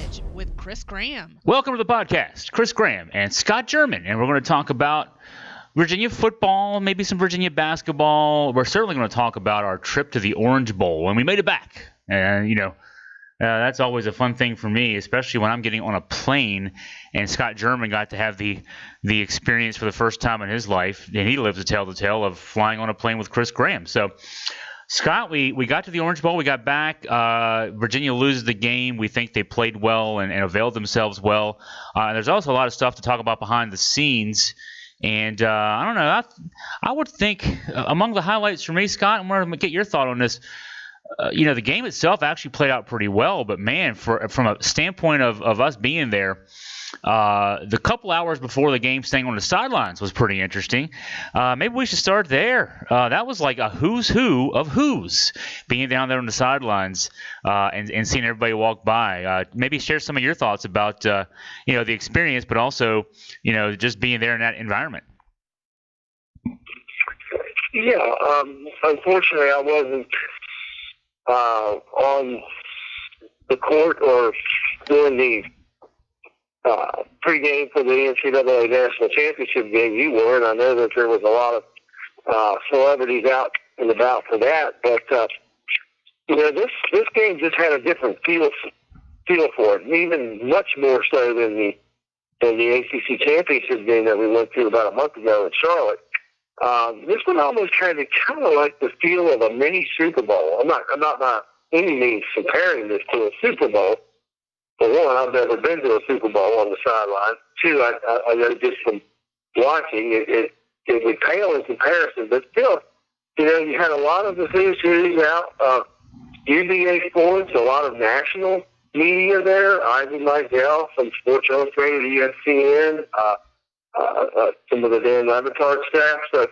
Edge with Chris Graham. Welcome to the podcast. Chris Graham and Scott German, and we're going to talk about Virginia football, maybe some Virginia basketball. We're certainly going to talk about our trip to the Orange Bowl, and we made it back. And, that's always a fun thing for me, especially when I'm getting on a plane, and Scott German got to have the experience for the first time in his life, and he lives to tell the tale of flying on a plane with Chris Graham. So, Scott, we got to the Orange Bowl. We got back. Virginia loses the game. We think they played well and availed themselves well. There's also a lot of stuff to talk about behind the scenes. And I don't know. I would think among the highlights for me, Scott, I want to get your thought on this. The game itself actually played out pretty well. But, man, from a standpoint of us being there, the couple hours before the game, staying on the sidelines was pretty interesting. Maybe we should start there. That was like a who's who of who's, being down there on the sidelines and seeing everybody walk by. Maybe share some of your thoughts about the experience, but also just being there in that environment. Yeah, unfortunately, I wasn't on the court or doing the pregame for the NCAA National Championship game. You were, and I know that there was a lot of celebrities out and about for that. But this game just had a different feel for it, even much more so than the ACC Championship game that we went to about a month ago in Charlotte. This one almost had kind of like the feel of a mini Super Bowl. I'm not by any means comparing this to a Super Bowl. For one, I've never been to a Super Bowl on the sideline. Two, I know just from watching it would pale in comparison. But still, you had a lot of the who's out. UVA Sports, a lot of national media there. Ivy Mizell from Sports Illustrated, ESPN, some of the Dan Levitard staff. So,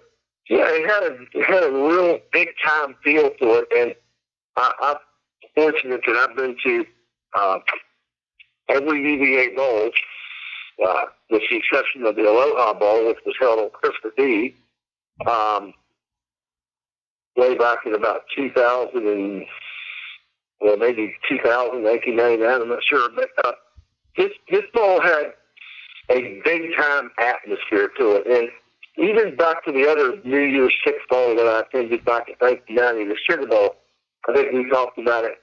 yeah, it had a real big-time feel to it. And I'm fortunate that I've been to every UVA bowl, with the exception of the Aloha Bowl, which was held on Christmas Eve, way back in about 2000 and, maybe 2000, 1999, I'm not sure. But this bowl had a big-time atmosphere to it. And even back to the other New Year's Six Bowl that I attended back in 1990, the Sugar Bowl, I think we talked about it.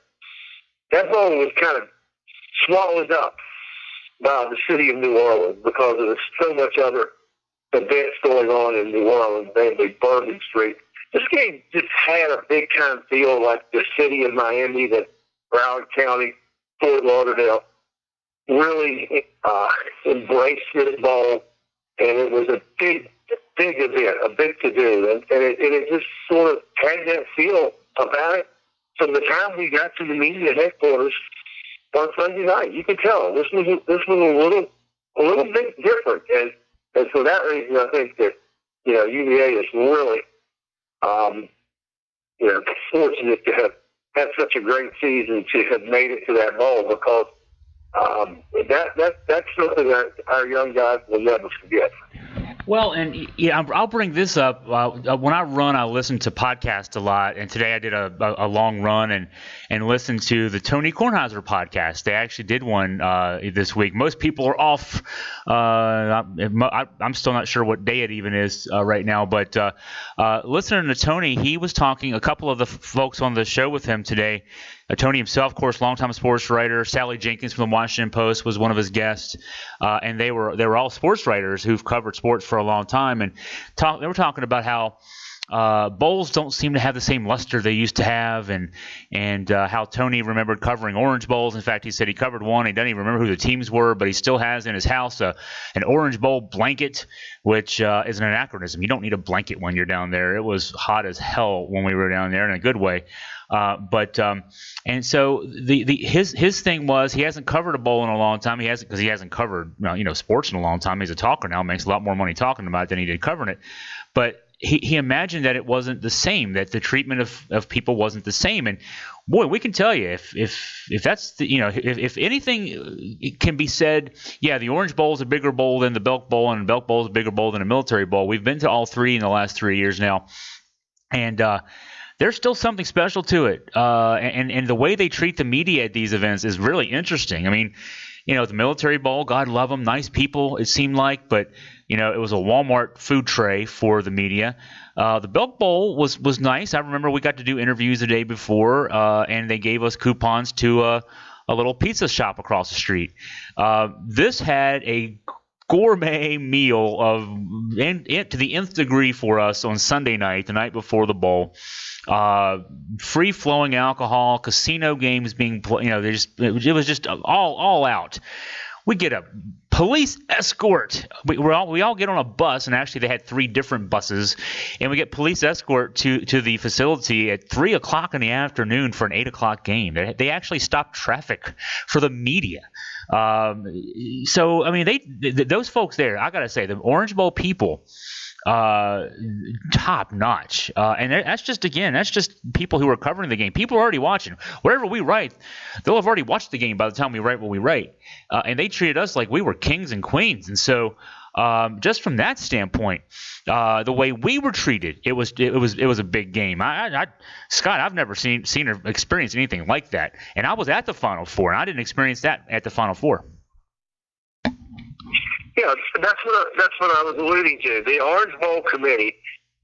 That bowl was kind of swallowed up by the city of New Orleans because of so much other events going on in New Orleans, namely Bourbon Street. This game just had a big-time feel like the city of Miami, that Broward County, Fort Lauderdale really embraced this bowl, and it was a big event, a big to-do, and it just sort of had that feel about it. From the time we got to the media headquarters on Sunday night, you could tell this was a little bit different, and for that reason, I think that UVA is really fortunate to have had such a great season, to have made it to that bowl, because that's something that our young guys will never forget. Well, and I'll bring this up. When I run, I listen to podcasts a lot, and today I did a long run and listened to the Tony Kornheiser podcast. They actually did one this week. Most people are off. I'm still not sure what day it even is right now, but listening to Tony, he was talking, a couple of the folks on the show with him today, Tony himself, of course, longtime sports writer. Sally Jenkins from the Washington Post was one of his guests, and they were all sports writers who've covered sports for a long time. And they were talking about how bowls don't seem to have the same luster they used to have, and how Tony remembered covering Orange Bowls. In fact, he said he covered one. He doesn't even remember who the teams were, but he still has in his house an Orange Bowl blanket, which is an anachronism. You don't need a blanket when you're down there. It was hot as hell when we were down there in a good way. And so his thing was, he hasn't covered a bowl in a long time. He hasn't covered sports in a long time. He's a talker now, makes a lot more money talking about it than he did covering it. But he imagined that it wasn't the same, that the treatment of people wasn't the same. And boy, we can tell you if that's if anything can be said, yeah, the Orange Bowl is a bigger bowl than the Belk Bowl, and the Belk Bowl is a bigger bowl than a Military Bowl. We've been to all three in the last 3 years now, and there's still something special to it. And the way they treat the media at these events is really interesting. I mean, the Military Bowl, God love them, nice people it seemed like, but it was a Walmart food tray for the media. The Belk Bowl was nice. I remember we got to do interviews the day before, and they gave us coupons to a little pizza shop across the street. This had a gourmet meal to the nth degree for us on Sunday night, the night before the bowl. Free flowing alcohol, casino games being played. It was just all out. We get a police escort. We all get on a bus, and actually they had 3 different buses, and we get police escort to the facility at 3 o'clock in the afternoon for an 8 o'clock game. They actually stopped traffic for the media. So I mean, those folks there, I gotta say, the Orange Bowl people, top notch. And that's just people who are covering the game. People are already watching. Whatever we write, they'll have already watched the game by the time we write what we write. And they treated us like we were kings and queens. And so, just from that standpoint, the way we were treated, it was a big game. Scott, I've never seen or experienced anything like that. And I was at the Final Four, and I didn't experience that at the Final Four. Yeah, that's what I was alluding to. The Orange Bowl committee,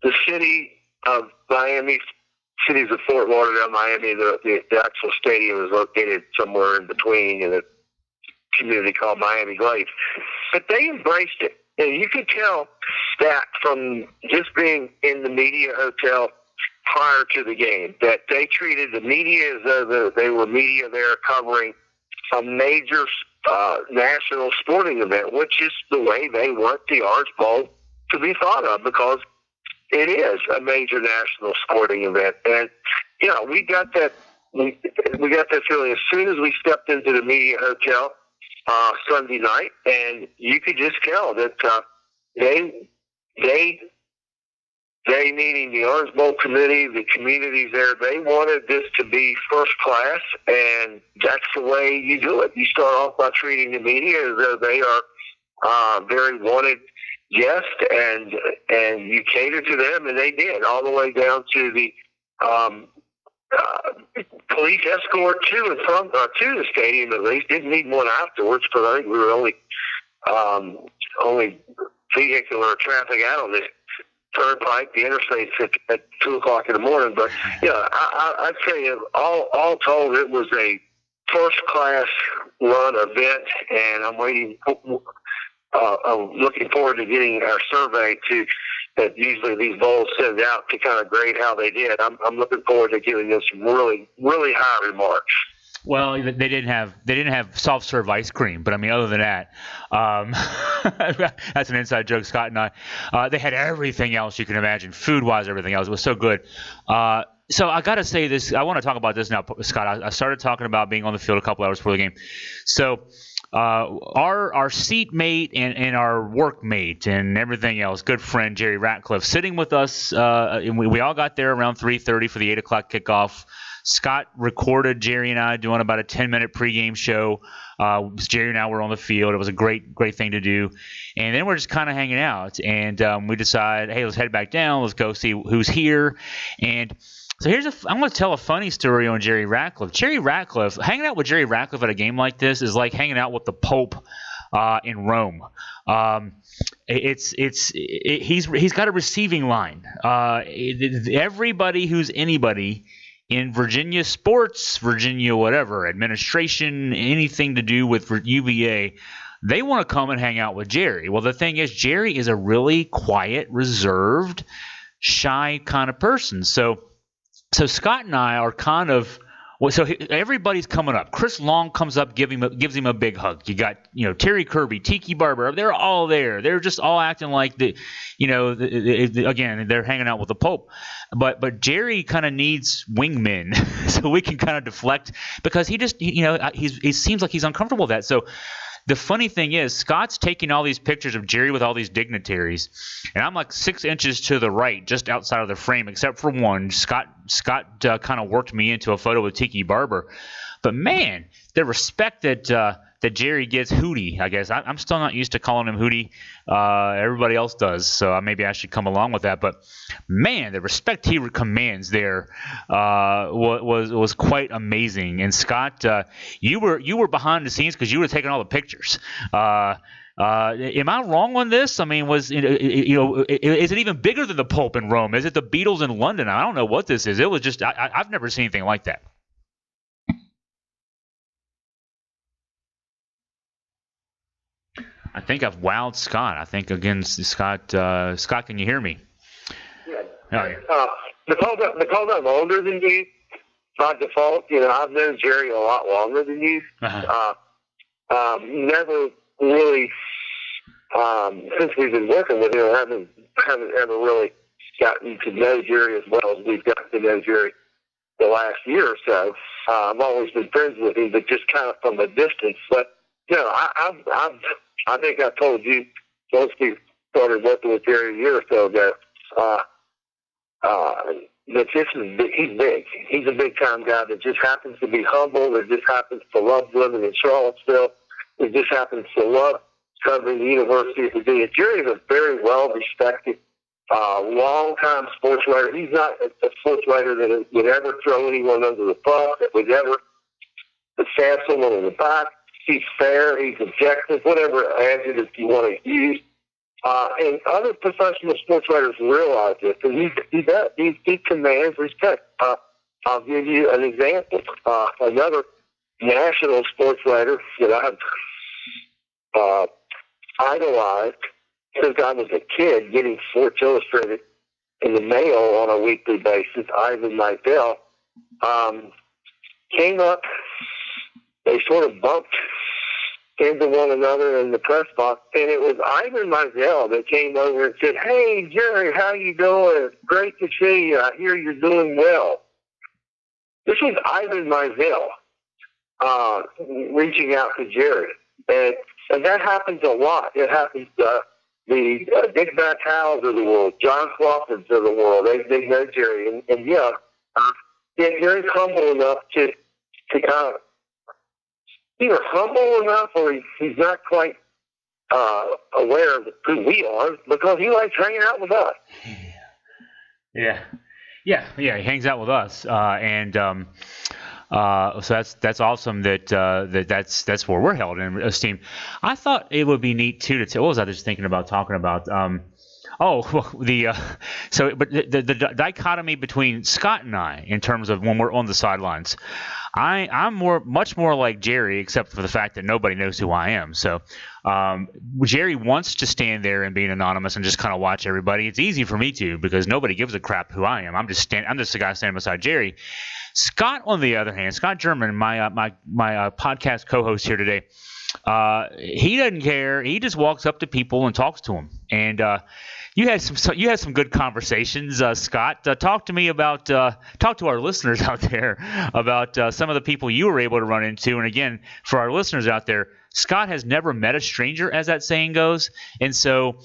the city of Miami, cities of Fort Lauderdale, Miami, the actual stadium is located somewhere in between in a community called Miami Glades. But they embraced it. And you could tell that from just being in the media hotel prior to the game, that they treated the media as though they were media there covering a major national sporting event, which is the way they want the Orange Bowl to be thought of, because it is a major national sporting event. And we got that feeling as soon as we stepped into the media hotel Sunday night, and you could just tell that they meaning the Orange Bowl committee, the communities there, they wanted this to be first class, and that's the way you do it. You start off by treating the media as though they are very wanted guests, and you cater to them, and they did, all the way down to the police escort to and from to the stadium. At least didn't need one afterwards, because I think we were only vehicular traffic out on this turnpike, the interstates at 2 o'clock in the morning. But I'd say all told, it was a first class run event, and I'm looking forward to getting our survey that usually these bowls send out to kind of grade how they did. I'm looking forward to giving them some really, really high remarks. Well, they didn't have soft serve ice cream, but I mean, other than that, that's an inside joke, Scott and I. They had everything else you can imagine, food wise, everything else. It was so good. So I got to say this. I want to talk about this now, Scott. I started talking about being on the field a couple hours before the game. So our seat mate and our work mate and everything else, good friend Jerry Ratcliffe, sitting with us. And we all got there around 3:30 for the 8 o'clock kickoff. Scott recorded Jerry and I doing about a 10-minute pregame show. Jerry and I were on the field. It was a great thing to do. And then we're just kind of hanging out. And we decide, hey, let's head back down. Let's go see who's here. And so I'm going to tell a funny story on Jerry Ratcliffe. Jerry Ratcliffe, hanging out with Jerry Ratcliffe at a game like this is like hanging out with the Pope in Rome. He's got a receiving line. Everybody who's anybody in Virginia sports, Virginia whatever, administration, anything to do with UVA, they want to come and hang out with Jerry. Well, the thing is, Jerry is a really quiet, reserved, shy kind of person. So Scott and I are kind of everybody's coming up. Chris Long comes up, gives him a big hug. You got Terry Kirby, Tiki Barber. They're all there. They're just all acting like again, they're hanging out with the Pope. But Jerry kind of needs wingmen so we can kind of deflect, because he seems like he's uncomfortable with that. So the funny thing is, Scott's taking all these pictures of Jerry with all these dignitaries, and I'm like 6 inches to the right, just outside of the frame, except for one. Scott kind of worked me into a photo with Tiki Barber. But man, the respect that Jerry gets Hootie, I guess I'm still not used to calling him Hootie. Everybody else does, so maybe I should come along with that. But man, the respect he commands there was quite amazing. And Scott, you were behind the scenes because you were taking all the pictures. Am I wrong on this? I mean, is it even bigger than the Pope in Rome? Is it the Beatles in London? I don't know what this is. It was just I've never seen anything like that. I think I've wowed Scott. I think again, Scott. Scott, can you hear me? Yeah. Oh, yeah. Because I'm older than you, by default, I've known Jerry a lot longer than you. Never really, since we've been working with him, haven't ever really gotten to know Jerry as well as we've gotten to know Jerry the last year or so. I've always been friends with him, but just kind of from a distance. But I think I told you once we started working with Jerry a year or so ago that he's big. He's a big time guy that just happens to be humble. That just happens to love living in Charlottesville. It just happens to love covering the University of Virginia. Jerry is a very well-respected, long-time sports writer. He's not a sports writer that would ever throw anyone under the bus, that would ever stab someone in the back. He's fair, he's objective, whatever adjective you want to use. And other professional sports writers realize this, and he commands respect. I'll give you an example. Another national sports writer that I've idolized since I was a kid, getting Sports Illustrated in the mail on a weekly basis, Ivan Meisel, came up. They sort of bumped into one another in the press box, and it was Ivan Meisel that came over and said, "Hey, Jerry, how you doing? It's great to see you. I hear you're doing well." This was Ivan Meisel reaching out to Jerry, and that happens a lot. It happens to the Dick Vitales of the world, John Crawfords of the world. They know Jerry, and Jerry's humble enough to kind of either humble enough or he's not quite aware of who we are because he likes hanging out with us. Yeah. He hangs out with us, so that's awesome. That's where we're held in esteem. I thought it would be neat too to tell. What was I just thinking about talking about? The dichotomy between Scott and I in terms of when we're on the sidelines. I'm much more like Jerry, except for the fact that nobody knows who I am. So Jerry wants to stand there and be anonymous and just kind of watch everybody. It's easy for me to because nobody gives a crap who I am. I'm just the guy standing beside Jerry. Scott, on the other hand, Scott German, my podcast co-host here today, he doesn't care. He just walks up to people and talks to them. And you had some good conversations, Scott. Talk to our listeners out there about some of the people you were able to run into. And again, for our listeners out there, Scott has never met a stranger, as that saying goes. And so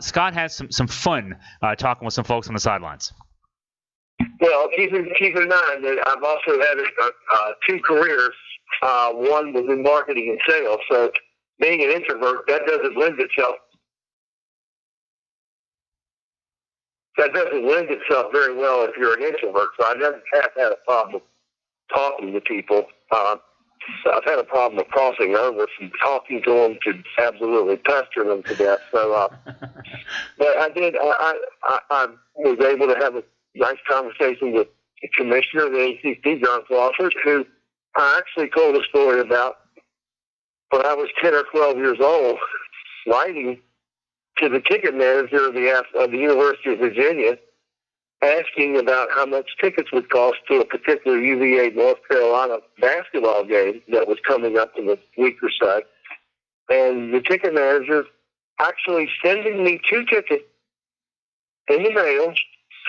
Scott has some fun talking with some folks on the sidelines. Well, keep in mind that I've also had two careers. One was in marketing and sales. So being an introvert, that doesn't lend itself very well if you're an introvert. So I never have had a problem talking to people. I've had a problem of crossing over from talking to them to absolutely pestering them to death. So, but I did. I was able to have a nice conversation with the commissioner of the ACC, John Crawford, who I actually told a story about when I was 10 or 12 years old, writing to the ticket manager of the University of Virginia, asking about how much tickets would cost to a particular UVA North Carolina basketball game that was coming up in a week or so. And the ticket manager actually sending me 2 tickets in the mail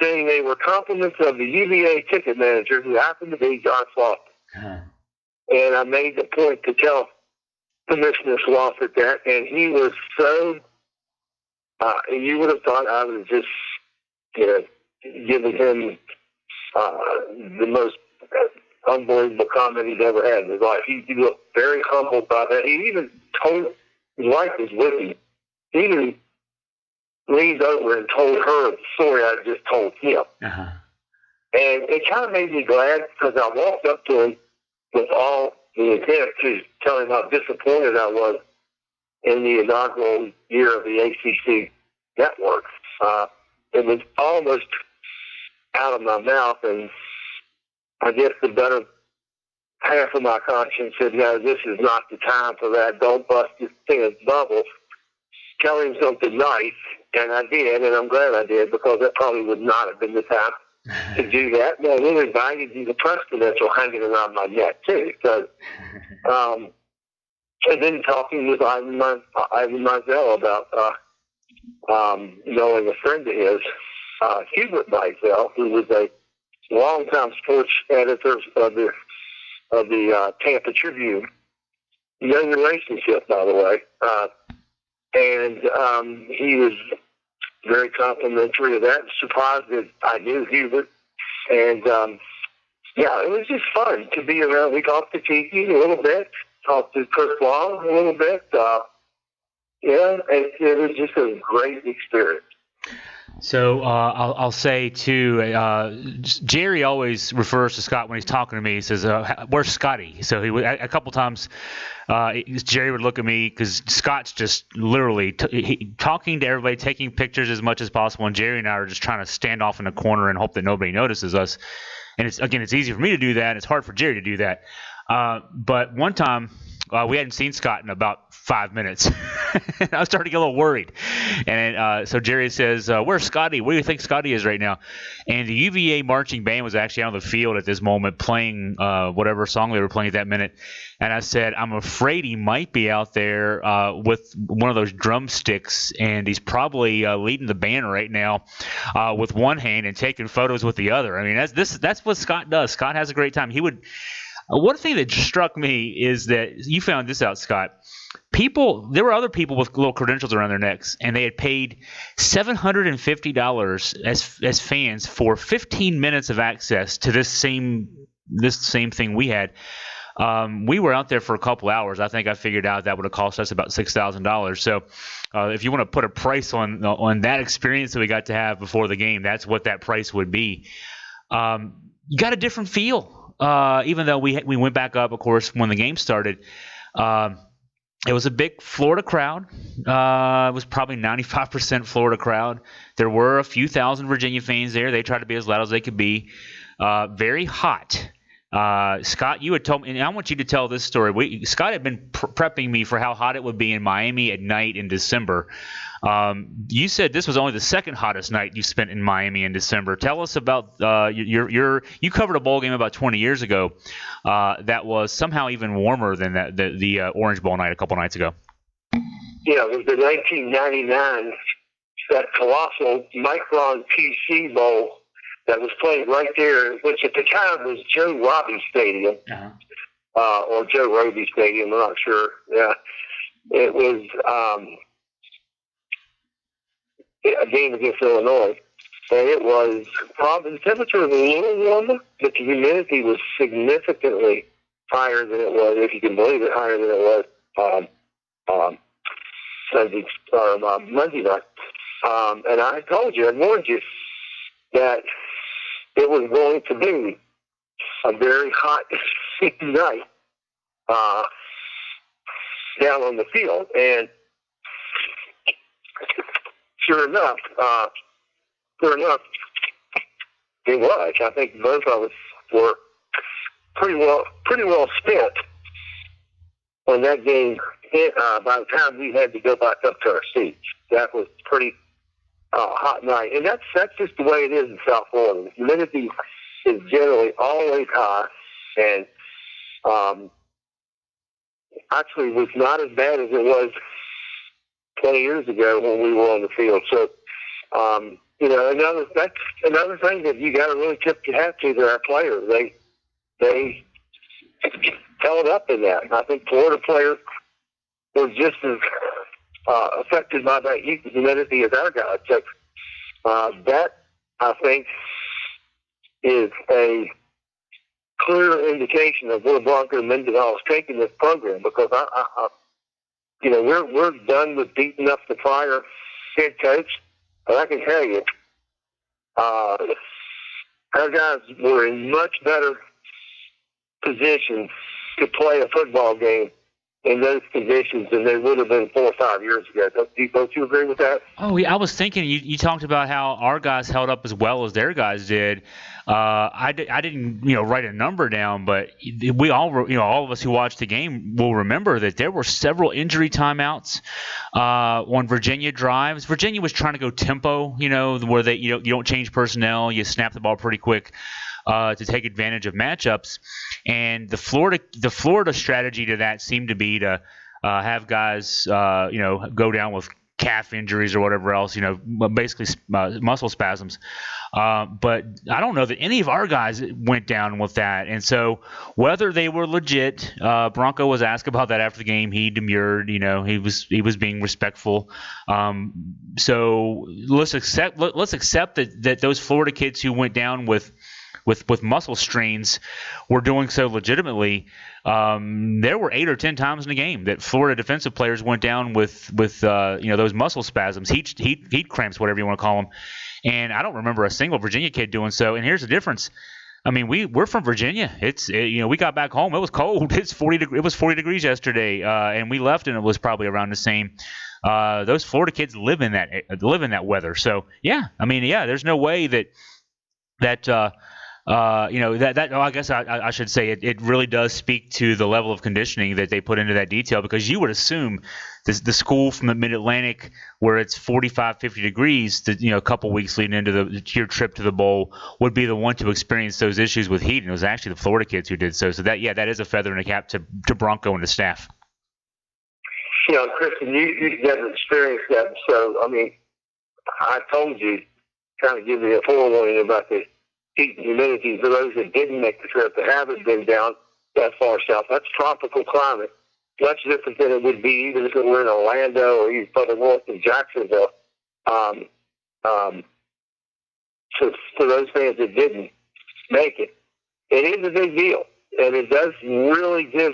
saying they were compliments of the UVA ticket manager who happened to be John Swofford. Uh-huh. And I made the point to tell Commissioner Swofford that, and he was so, you would have thought I was just, giving him the most unbelievable comment he'd ever had in his life. He looked very humbled by that. He even told his wife was with him. He even leaned over and told her the story I just told him. Uh-huh. And it kind of made me glad because I walked up to him with all the intent to tell him how disappointed I was in the inaugural year of the ACC network. It was almost out of my mouth, and I guess the better half of my conscience said, no, this is not the time for that. Don't bust this thing's bubble. Tell him something nice, and I did, and I'm glad I did, because that probably would not have been the time to do that. No, we invited you to press credential hanging around my neck, too. So, and then talking with Ivan Mizell about knowing a friend of his, Hubert Mizell, who was a longtime sports editor of the Tampa Tribune. Young relationship, by the way. And he was very complimentary of that. Surprised that I knew Hubert. And, yeah, it was just fun to be around. We talked to Tiki a little bit, talked to Chris Long a little bit. Yeah, it was just a great experience. So I'll say, too, Jerry always refers to Scott when he's talking to me. He says, where's Scotty? So a couple times Jerry would look at me because Scott's just literally talking to everybody, taking pictures as much as possible, and Jerry and I are just trying to stand off in the corner and hope that nobody notices us. And it's easy for me to do that, and it's hard for Jerry to do that. But one time we hadn't seen Scott in about 5 minutes. I was starting to get a little worried. And so Jerry says, where's Scotty? Where do you think Scotty is right now? And the UVA marching band was actually out on the field at this moment playing whatever song they were playing at that minute. And I said, I'm afraid he might be out there with one of those drumsticks, and he's probably leading the band right now with one hand and taking photos with the other. I mean, that's what Scott does. Scott has a great time. He would. One thing that struck me is that you found this out, Scott. There were other people with little credentials around their necks, and they had paid $750 as fans for 15 minutes of access to this same thing we had. We were out there for a couple hours. I think I figured out that would have cost us about $6,000. So if you want to put a price on that experience that we got to have before the game, that's what that price would be. You got a different feel. Even though we went back up, of course, when the game started. It was a big Florida crowd. It was probably 95% Florida crowd. There were a few thousand Virginia fans there. They tried to be as loud as they could be. Very hot. Scott, you had told me, and I want you to tell this story. Scott had been prepping me for how hot it would be in Miami at night in December. You said this was only the second hottest night you spent in Miami in December. Tell us about you covered a bowl game about 20 years ago that was somehow even warmer than the Orange Bowl night a couple nights ago. Yeah, it was the 1999 that colossal Micron PC Bowl that was played right there, which at the time was Joe Robbie Stadium, or Joe Roby Stadium, I'm not sure. Yeah, it was a game against Illinois, and it was probably the temperature was a little warmer, but the humidity was significantly higher than it was, if you can believe it, higher than it was Monday night. And I told you, I warned you that it was going to be a very hot night down on the field, and sure enough, it was. I think both of us were pretty well spent when that game hit. By the time we had to go back up to our seats, that was pretty hot night, and that's just the way it is in South Florida. The humidity is generally always high, and actually was not as bad as it was 20 years ago when we were on the field. So, that's another thing that you got to really tip your hat to our players. They held up in that. And I think Florida players were just as affected by that humidity as our guys. So, that, I think, is a clear indication of where Bronco Mendenhall is taking this program, because we're done with beating up the prior head coach. But I can tell you, our guys were in much better position to play a football game in those conditions than they would have been 4 or 5 years ago. Don't you agree with that? Oh, yeah, I was thinking you talked about how our guys held up as well as their guys did. I didn't write a number down, but we all all of us who watched the game will remember that there were several injury timeouts on Virginia drives. Virginia was trying to go tempo, where they you don't change personnel, you snap the ball pretty quick. To take advantage of matchups, and the Florida strategy to that seemed to be to have guys go down with calf injuries or whatever else, basically muscle spasms. But I don't know that any of our guys went down with that, and so whether they were legit, Bronco was asked about that after the game. He demurred, he was being respectful. So let's accept that those Florida kids who went down with muscle strains were doing so legitimately. There were 8 or 10 times in the game that Florida defensive players went down with those muscle spasms, heat cramps, whatever you want to call them. And I don't remember a single Virginia kid doing so. And here's the difference. I mean, we're from Virginia. We got back home. It was cold. It was 40 degrees yesterday, and we left, and it was probably around the same. Those Florida kids live in that weather. So yeah, I mean, yeah, there's no way that. I guess I should say it really does speak to the level of conditioning that they put into that detail, because you would assume the school from the Mid-Atlantic where it's 45, 50 degrees, a couple weeks leading into your trip to the bowl, would be the one to experience those issues with heat. And it was actually the Florida kids who did so. So that is a feather in the cap to Bronco and the staff. Kristen, you never experienced that. So, I mean, I told you, kind of give you a forewarning about the heat and humidity for those that didn't make the trip, that haven't been down that far south. That's tropical climate, much different than it would be even if it were in Orlando or even further north in Jacksonville. So for those fans that didn't make it, it is a big deal, and it does really give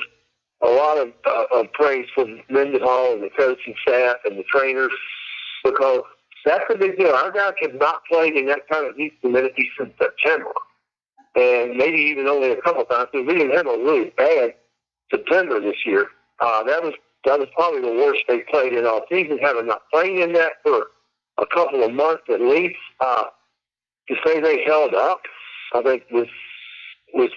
a lot of praise for Mendenhall and the coaching staff and the trainers, because that's a big deal. Our guys have not played in that kind of heat humidity since September, and maybe even only a couple times. So we didn't have a really bad September this year. That was probably the worst they played in all season, having not played in that for a couple of months at least. To say they held up, I think was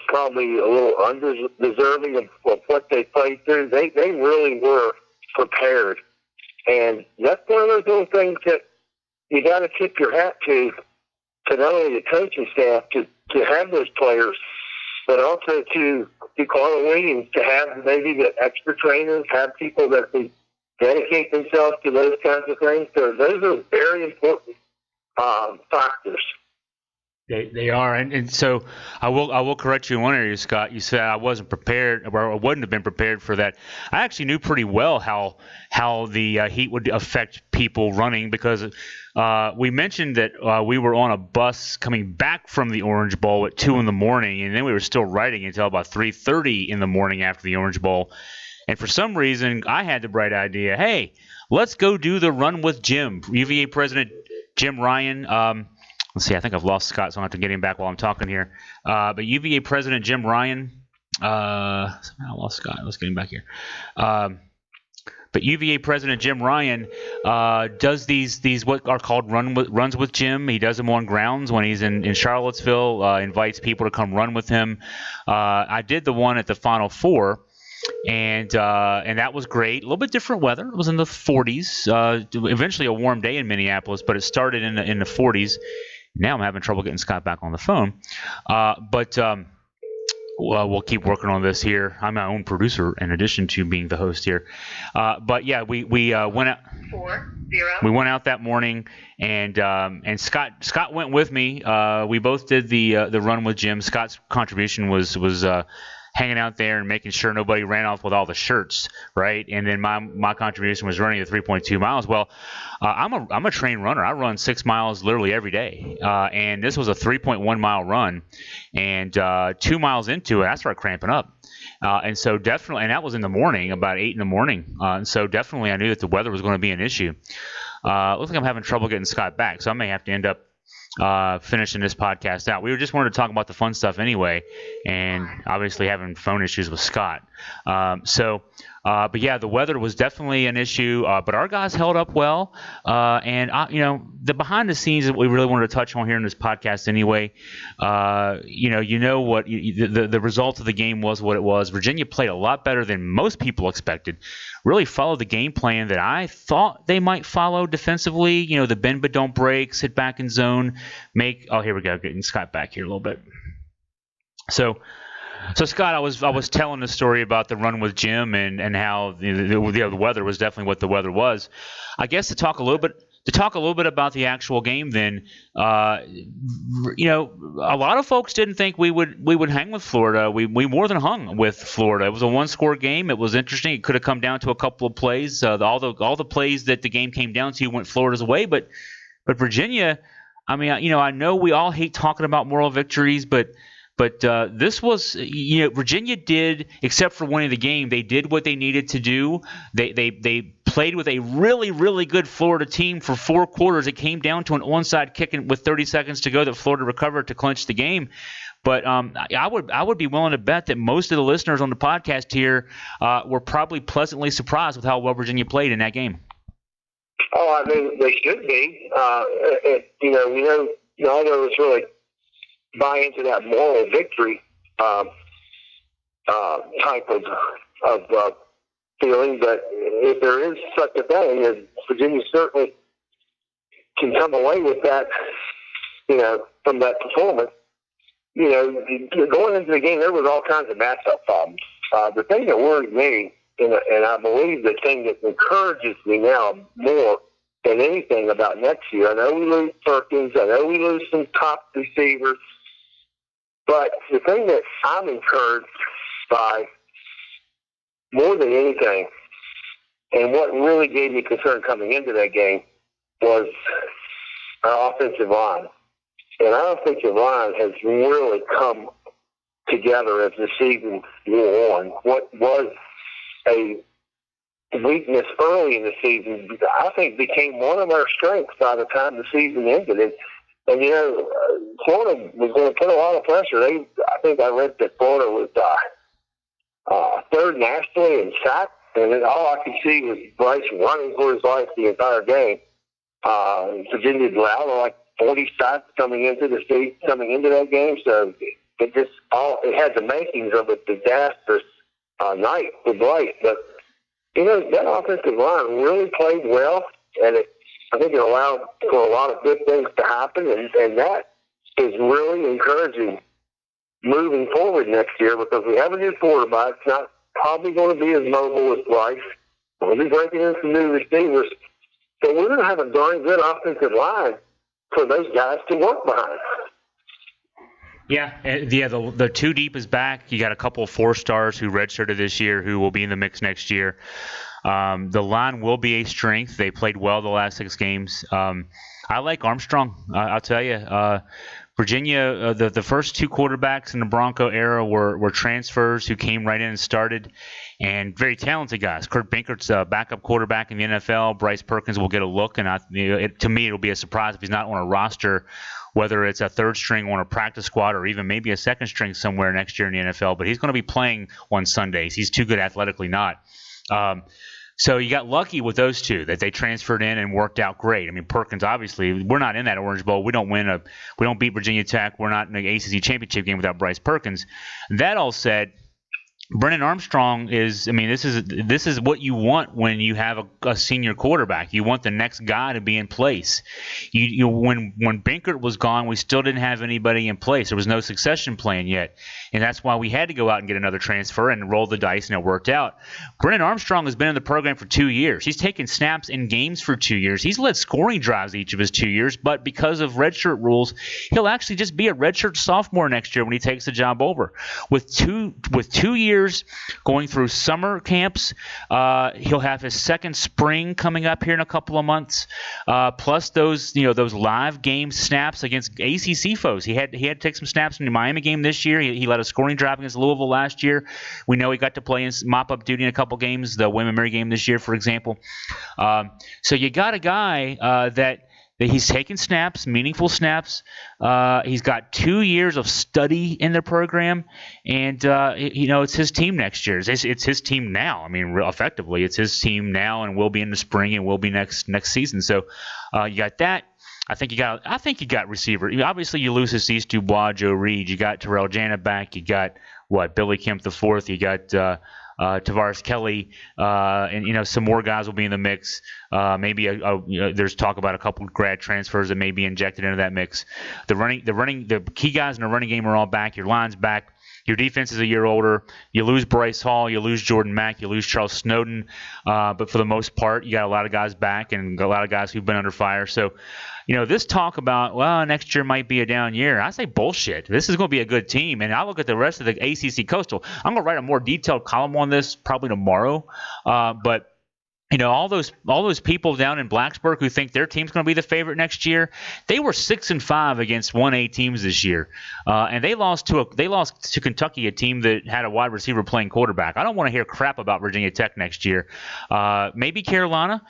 probably a little undeserving of what they played through. They really were prepared, and that's one of those little things that you got to tip your hat to not only the coaching staff to have those players, but also to Carla Williams to have maybe the extra trainers, have people that can dedicate themselves to those kinds of things. So those are very important factors. They are, and so I will correct you in one area, Scott. You said I wasn't prepared, or I wouldn't have been prepared for that. I actually knew pretty well how the heat would affect people running, because we mentioned that we were on a bus coming back from the Orange Bowl at 2 a.m, and then we were still riding until about 3:30 in the morning after the Orange Bowl. And for some reason, I had the bright idea, hey, let's go do the Run with Jim. UVA President Jim Ryan. Let's see, I think I've lost Scott, so I'll have to get him back while I'm talking here. But UVA President Jim Ryan, I lost Scott. Let's get him back here. But UVA President Jim Ryan does these what are called runs with Jim. He does them on grounds when he's in Charlottesville, invites people to come run with him. I did the one at the Final Four, and that was great. A little bit different weather. It was in the 40s. Eventually a warm day in Minneapolis, but it started in the 40s. Now I'm having trouble getting Scott back on the phone. But we'll keep working on this here. I'm my own producer in addition to being the host here. But yeah, we went out. 40. We went out that morning, and Scott went with me. We both did the run with Jim. Scott's contribution was hanging out there and making sure nobody ran off with all the shirts, right? And then my contribution was running the 3.2 miles. Well, I'm a trained runner. I run 6 miles literally every day, and this was a 3.1 mile run, and 2 miles into it, I started cramping up. And so definitely, and that was in the morning, about 8 in the morning. And so definitely I knew that the weather was going to be an issue. Looks like I'm having trouble getting Scott back, so I may have to end up finishing this podcast out. We just wanted to talk about the fun stuff anyway, and obviously having phone issues with Scott. But yeah, the weather was definitely an issue, but our guys held up well. And the behind the scenes that we really wanted to touch on here in this podcast anyway. What the result of the game was what it was. Virginia played a lot better than most people expected. Really followed the game plan that I thought they might follow defensively. The bend but don't break, sit back in zone, here we go, getting Scott back here a little bit. So Scott, I was telling the story about the run with Jim and how the weather was definitely what the weather was. I guess to talk a little bit about the actual game, then a lot of folks didn't think we would hang with Florida. We more than hung with Florida. It was a 1-score game. It was interesting. It could have come down to a couple of plays. All the plays that the game came down to went Florida's way, but Virginia. I mean, I know we all hate talking about moral victories, but this was, Virginia did, except for winning the game, they did what they needed to do. They played with a really, really good Florida team for 4 quarters. It came down to an onside kick with 30 seconds to go that Florida recovered to clinch the game. But I would be willing to bet that most of the listeners on the podcast here were probably pleasantly surprised with how well Virginia played in that game. Oh, I mean, they should be. Neither of us really buy into that moral victory type of feeling, but if there is such a thing, Virginia certainly can come away with that, from that performance. Going into the game, there was all kinds of matchup problems. The thing that worried me, and I believe the thing that encourages me now more than anything about next year, I know we lose Perkins, I know we lose some top receivers, but the thing that I'm encouraged by more than anything, and what really gave me concern coming into that game, was our offensive line. And our offensive line has really come together as the season wore on. What was a weakness early in the season, I think, became one of our strengths by the time the season ended. And Florida was going to put a lot of pressure. I think I read that Florida was third nationally in sacks, and then all I could see was Bryce running for his life the entire game. Virginia allowed like 40 sacks coming into that game, so it had the makings of a disastrous night for Bryce. But that offensive line really played well, and I think it allowed for a lot of good things to happen, and that is really encouraging moving forward next year, because we have a new quarterback. It's not probably going to be as mobile as Bryce. We'll be breaking in some new receivers. So we're going to have a darn good offensive line for those guys to work behind. Yeah, the 2 deep is back. You got a couple of 4-stars who redshirted this year who will be in the mix next year. The line will be a strength. They played well the last 6 games. I like Armstrong. I'll tell you. Virginia, the first 2 quarterbacks in the Bronco era were transfers who came right in and started, and very talented guys. Kurt Binkert's a backup quarterback in the NFL. Bryce Perkins will get a look, and to me it'll be a surprise if he's not on a roster, whether it's a 3rd string on a practice squad or even maybe a 2nd string somewhere next year in the NFL. But he's going to be playing on Sundays. He's too good athletically not. So you got lucky with those 2 that they transferred in and worked out great. I mean, Perkins, obviously, we're not in that Orange Bowl. We don't beat Virginia Tech. We're not in the ACC championship game without Bryce Perkins. That all said, Brennan Armstrong is, I mean, this is what you want when you have a senior quarterback. You want the next guy to be in place. When Binkert was gone, we still didn't have anybody in place. There was no succession plan yet, and that's why we had to go out and get another transfer and roll the dice, and it worked out. Brennan Armstrong has been in the program for 2 years. He's taken snaps in games for 2 years. He's led scoring drives each of his 2 years, but because of redshirt rules, he'll actually just be a redshirt sophomore next year when he takes the job over. With 2 years going through summer camps. He'll have his second spring coming up here in a couple of months. Plus those live game snaps against ACC foes. He had to take some snaps in the Miami game this year. He led a scoring drive against Louisville last year. We know he got to play in mop-up duty in a couple games, the William & Mary game this year, for example. So you got a guy that he's taken snaps, meaningful snaps. He's got 2 years of study in the program, and it's his team next year. It's his team now. I mean, effectively, it's his team now, and will be in the spring, and will be next season. So you got that. I think you got receiver. Obviously, you lose Hasise Dubois, Joe Reed. You got Terrell Jana back. You got Billy Kemp the fourth. You got Tavares Kelly, and some more guys will be in the mix. Maybe there's talk about a couple grad transfers that may be injected into that mix. The key guys in the running game are all back. Your line's back. Your defense is a year older. You lose Bryce Hall. You lose Jordan Mack. You lose Charles Snowden. But for the most part, you got a lot of guys back and a lot of guys who've been under fire. So, this talk about, next year might be a down year, I say bullshit. This is going to be a good team. And I look at the rest of the ACC Coastal. I'm going to write a more detailed column on this probably tomorrow. But all those people down in Blacksburg who think their team's going to be the favorite next year, they were 6-5 against 1A teams this year, and they lost to Kentucky, a team that had a wide receiver playing quarterback. I don't want to hear crap about Virginia Tech next year. Maybe Carolina.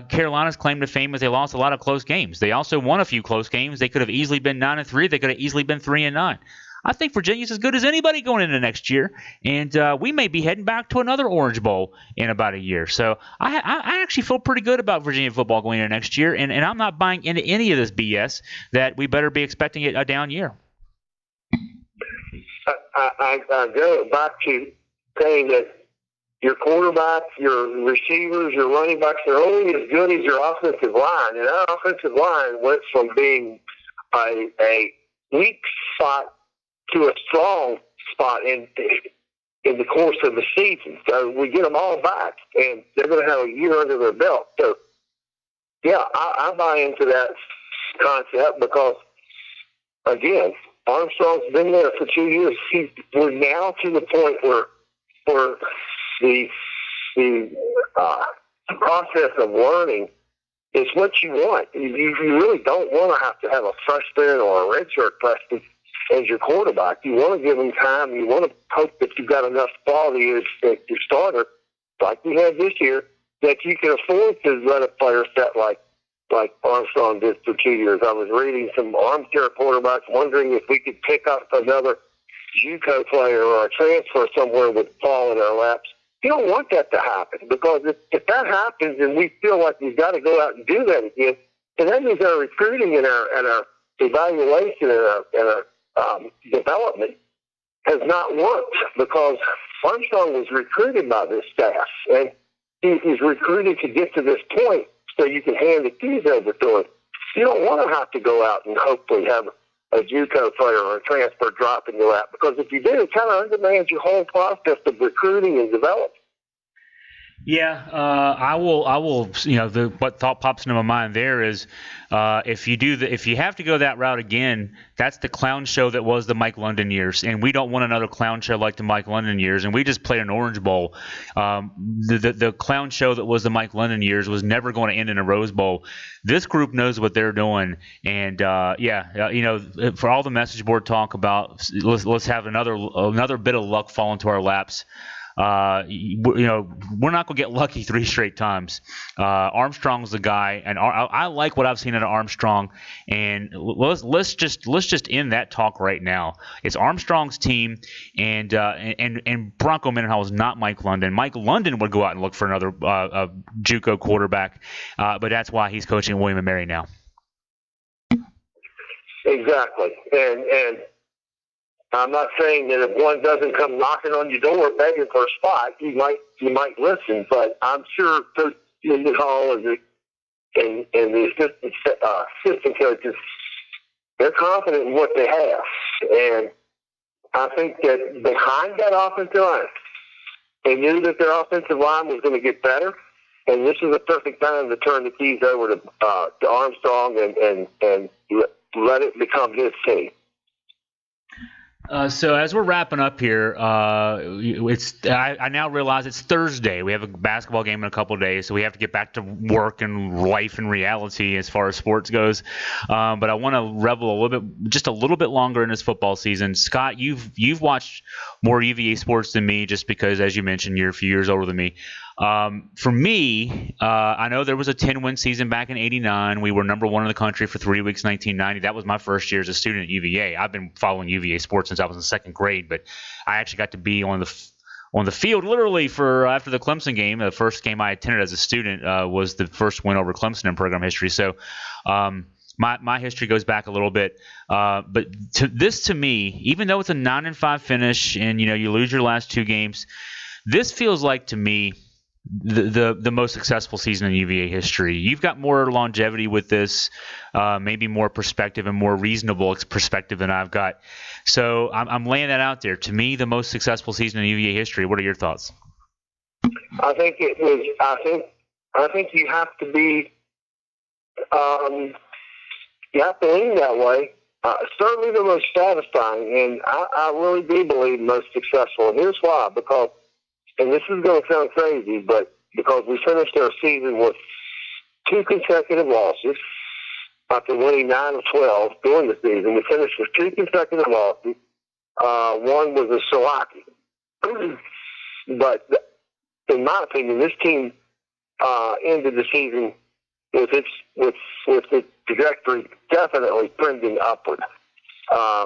Carolina's claim to fame is they lost a lot of close games. They also won a few close games. They could have easily been 9-3. They could have easily been 3-9. I think Virginia's as good as anybody going into next year, and we may be heading back to another Orange Bowl in about a year. So I actually feel pretty good about Virginia football going into next year, and I'm not buying into any of this BS that we better be expecting a down year. I go back to saying that your quarterbacks, your receivers, your running backs are only as good as your offensive line, and our offensive line went from being a weak spot to a strong spot in the course of the season. So we get them all back, and they're going to have a year under their belt. So, yeah, I buy into that concept because, again, Armstrong's been there for 2 years. We're now to the point where the process of learning is what you want. You really don't want to have a freshman or a redshirt freshman as your quarterback. You want to give them time. You want to hope that you've got enough quality as your starter, like we had this year, that you can afford to let a player set like Armstrong did for 2 years. I was reading some armchair quarterbacks wondering if we could pick up another JUCO player or a transfer somewhere would fall in our laps. You don't want that to happen, because if that happens and we feel like we've got to go out and do that again, then that means our recruiting and our evaluation and our development has not worked, because Armstrong was recruited by this staff, and he's recruited to get to this point so you can hand the keys over to him. You don't want to have to go out and hopefully have a JUCO player or a transfer drop in your lap, because if you do, it kind of undermines your whole process of recruiting and development. Yeah, I will. What thought pops into my mind there is, if you have to go that route again, that's the clown show that was the Mike London years, and we don't want another clown show like the Mike London years. And we just played an Orange Bowl. The clown show that was the Mike London years was never going to end in a Rose Bowl. This group knows what they're doing, and for all the message board talk about let's have another bit of luck fall into our laps. We're not going to get lucky 3 straight times. Armstrong's the guy, and I like what I've seen out of Armstrong. And let's just end that talk right now. It's Armstrong's team, and Bronco Mendenhall is not Mike London. Mike London would go out and look for another JUCO quarterback, but that's why he's coaching William & Mary now. Exactly, and I'm not saying that if one doesn't come knocking on your door begging for a spot, you might listen. But I'm sure Coach Hall and the assistant coaches, they're confident in what they have, and I think that behind that offensive line, they knew that their offensive line was going to get better, and this is the perfect time to turn the keys over to Armstrong and let it become his team. So as we're wrapping up here, I now realize it's Thursday. We have a basketball game in a couple of days, so we have to get back to work and life and reality as far as sports goes. But I want to revel just a little bit longer in this football season. Scott, you've watched more UVA sports than me, just because, as you mentioned, you're a few years older than me. For me, I know there was a 10-win season back in '89. We were number one in the country for 3 weeks, 1990. That was my first year as a student at UVA. I've been following UVA sports since I was in second grade, but I actually got to be on the field literally for after the Clemson game. The first game I attended as a student was the first win over Clemson in program history. So my history goes back a little bit. But to me, even though it's a 9-5 finish and you lose your last two games, this feels like to me the most successful season in UVA history. You've got more longevity with this, maybe more perspective and more reasonable perspective than I've got. So I'm laying that out there. To me, the most successful season in UVA history. What are your thoughts? I think it was. I think you have to be. You have to lean that way. Certainly the most satisfying, and I really do believe most successful. And here's why: because. And this is going to sound crazy, but because we finished our season with 2 consecutive losses after winning 9 of 12 during the season, we finished with 2 consecutive losses. One was a Salaki. But in my opinion, this team ended the season with its trajectory definitely trending upward.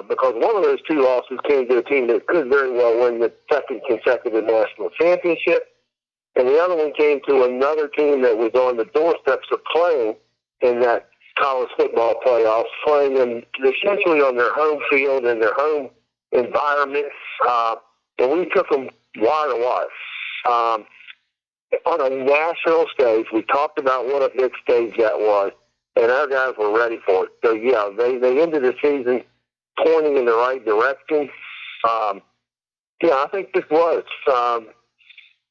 Because one of those 2 losses came to a team that could very well win the second consecutive national championship, and the other one came to another team that was on the doorsteps of playing in that college football playoffs, playing them essentially on their home field and their home environment, and we took them wire to wire. On a national stage, we talked about what a big stage that was, and our guys were ready for it. So, yeah, they ended the season pointing in the right direction. I think this was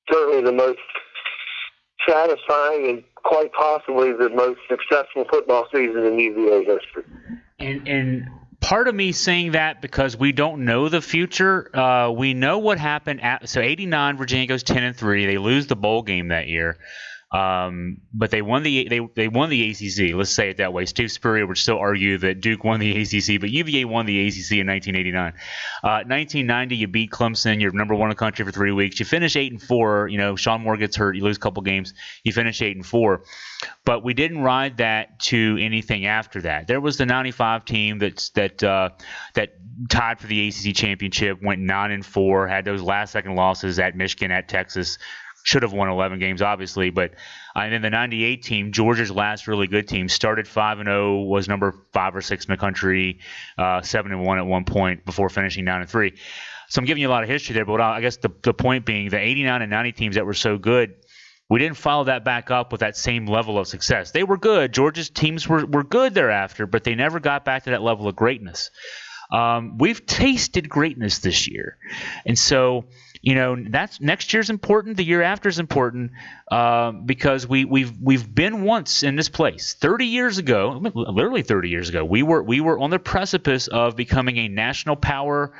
certainly the most satisfying and quite possibly the most successful football season in UVA history. And part of me saying that because we don't know the future. We know what happened so '89, Virginia goes 10-3. They lose the bowl game that year. But they won the ACC. Let's say it that way. Steve Spurrier would still argue that Duke won the ACC, but UVA won the ACC in 1989. 1990, you beat Clemson. You're number one in the country for 3 weeks. You finish 8-4. Sean Moore gets hurt. You lose a couple games. You finish 8-4. But we didn't ride that to anything after that. There was the '95 team that tied for the ACC championship, went 9-4, had those last-second losses at Michigan, at Texas. Should have won 11 games, obviously, but and then the '98 team, Georgia's last really good team, started 5-0, was number 5 or 6 in the country, 7-1 at one point before finishing 9-3. So I'm giving you a lot of history there, but I guess the point being, the '89 and '90 teams that were so good, we didn't follow that back up with that same level of success. They were good. Georgia's teams were good thereafter, but they never got back to that level of greatness. We've tasted greatness this year, and so. That's next year's important. The year after is important because we've been once in this place. 30 years ago, literally 30 years ago, we were on the precipice of becoming a national power.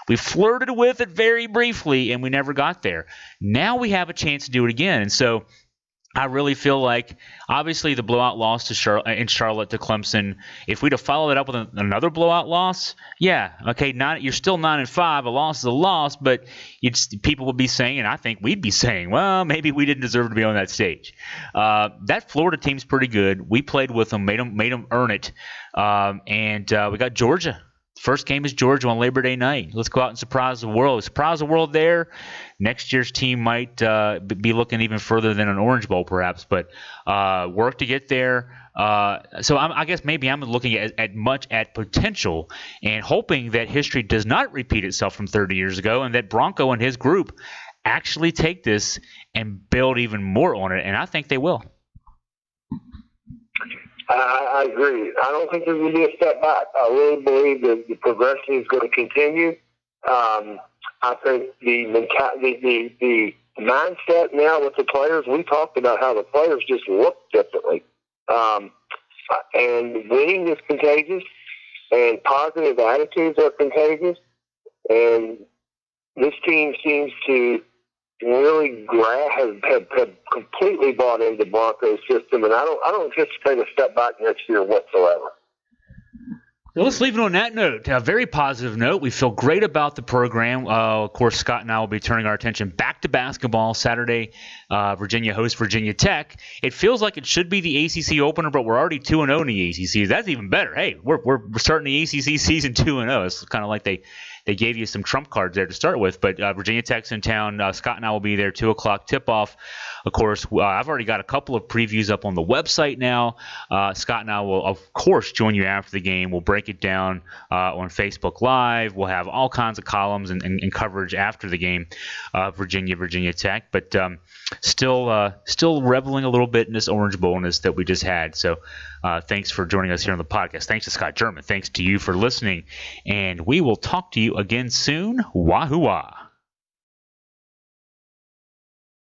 We flirted with it very briefly, and we never got there. Now we have a chance to do it again, and so. I really feel like, obviously, the blowout loss in Charlotte to Clemson. If we'd have followed it up with another blowout loss, yeah, okay, you're still 9-5. A loss is a loss, but people would be saying, and I think we'd be saying, well, maybe we didn't deserve to be on that stage. That Florida team's pretty good. We played with them, made them earn it, and we got Georgia. First game is Georgia on Labor Day night. Let's go out and surprise the world. Surprise the world there. Next year's team might be looking even further than an Orange Bowl, perhaps. But work to get there. So I guess maybe I'm looking at potential and hoping that history does not repeat itself from 30 years ago, and that Bronco and his group actually take this and build even more on it, and I think they will. I agree. I don't think there's going to be a step back. I really believe that the progression is going to continue. I think the mindset now with the players, we talked about how the players just look differently. And winning is contagious, and positive attitudes are contagious. And this team seems to really have completely bought into Bronco's system, and I don't anticipate a step back next year whatsoever. So let's leave it on that note. A very positive note. We feel great about the program. Of course, Scott and I will be turning our attention back to basketball Saturday. Virginia hosts Virginia Tech. It feels like it should be the ACC opener, but we're already 2-0 in the ACC. That's even better. Hey, we're starting the ACC season 2-0. It's kind of like they gave you some trump cards there to start with. But Virginia Tech's in town. Scott and I will be there, 2 o'clock tip-off. Of course, I've already got a couple of previews up on the website now. Scott and I will, of course, join you after the game. We'll break it down on Facebook Live. We'll have all kinds of columns and coverage after the game, Virginia Tech. But still reveling a little bit in this Orange Bowl-ness that we just had. So thanks for joining us here on the podcast. Thanks to Scott German. Thanks to you for listening. And we will talk to you again soon. Wahoo-wah.